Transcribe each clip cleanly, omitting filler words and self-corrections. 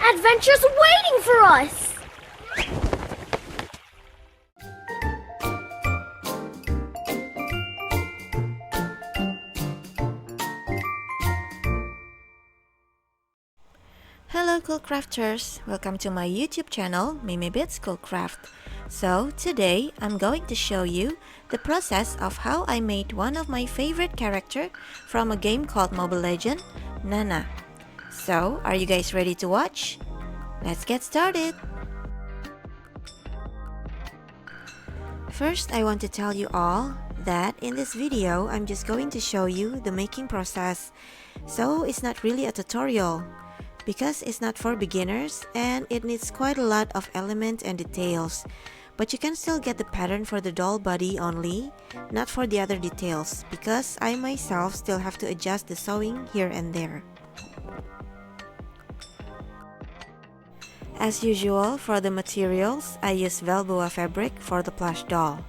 Adventure's waiting for us! Hello CoolCrafters! Welcome to my YouTube channel, mimibitscoolcraft. So today I'm going to show you the process of how I made one of my favorite character from a game called Mobile Legend, Nana. So are you guys ready to watch? Let's get started! First, I want to tell you all that in this video I'm just going to show you the making process. So it's not really a tutorial, because it's not for beginners and it needs quite a lot of elements and details. But you can still get the pattern for the doll body only, not for the other details, because I myself still have to adjust the sewing here and there. As usual, for the materials, I use Velboa fabric for the plush doll.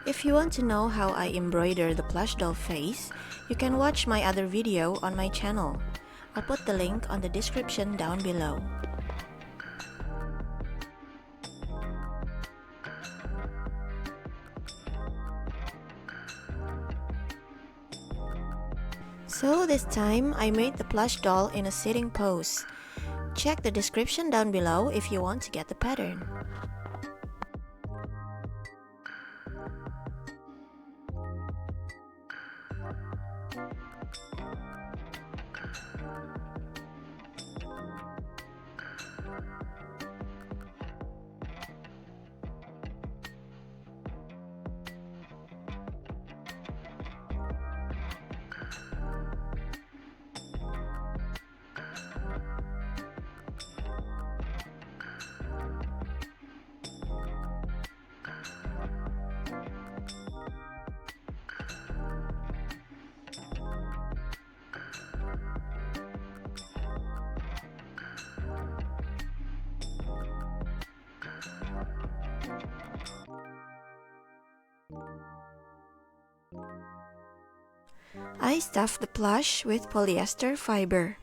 If you want to know how I embroider the plush doll face, you can watch my other video on my channel. I'll put the link on the description down below. So this time, I made the plush doll in a sitting pose. Check the description down below if you want to get the pattern. I stuffed the plush with polyester fiber.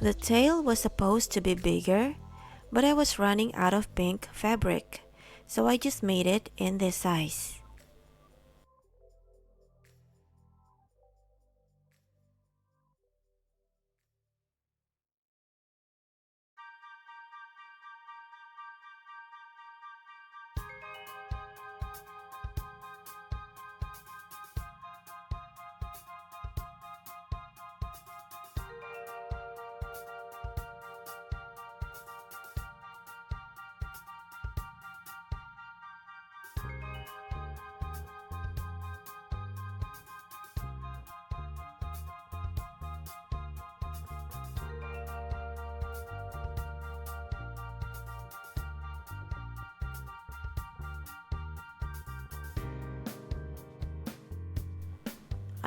The tail was supposed to be bigger, but I was running out of pink fabric, so I just made it in this size.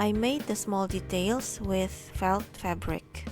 I made the small details with felt fabric.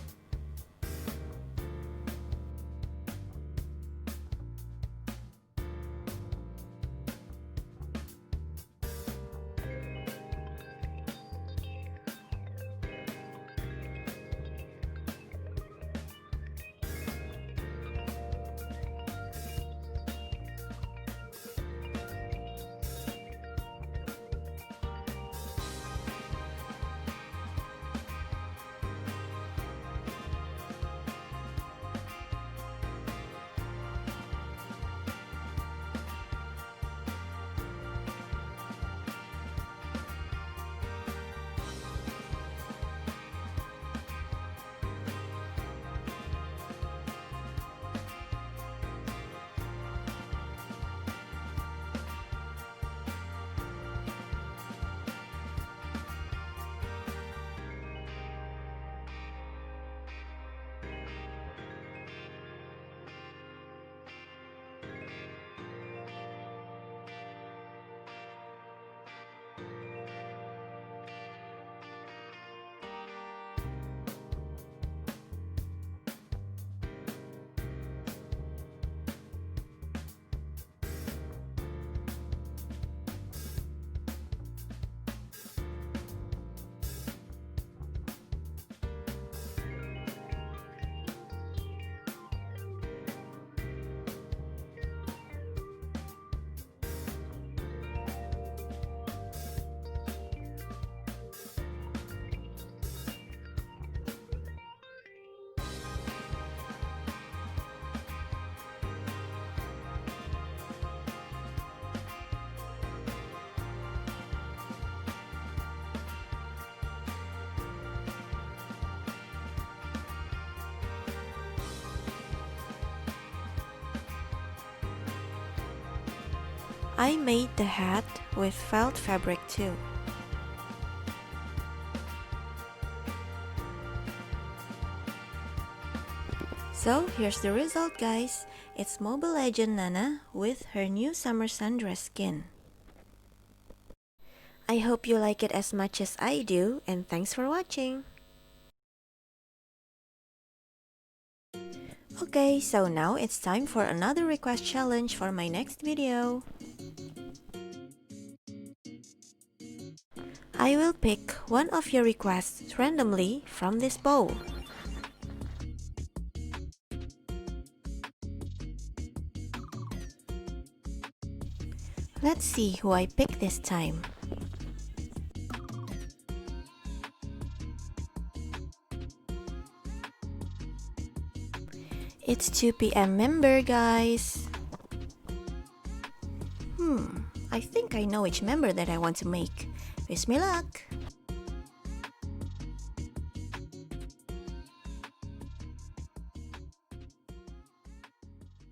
I made the hat with felt fabric too. So here's the result, guys. It's Mobile Legend Nana with her new summer sundress skin. I hope you like it as much as I do, and thanks for watching. Okay, so now it's time for another request challenge for my next video. I will pick one of your requests randomly from this bowl. Let's see who I pick this time. It's 2 p.m. member, guys. I think I know which member that I want to make. Wish me luck!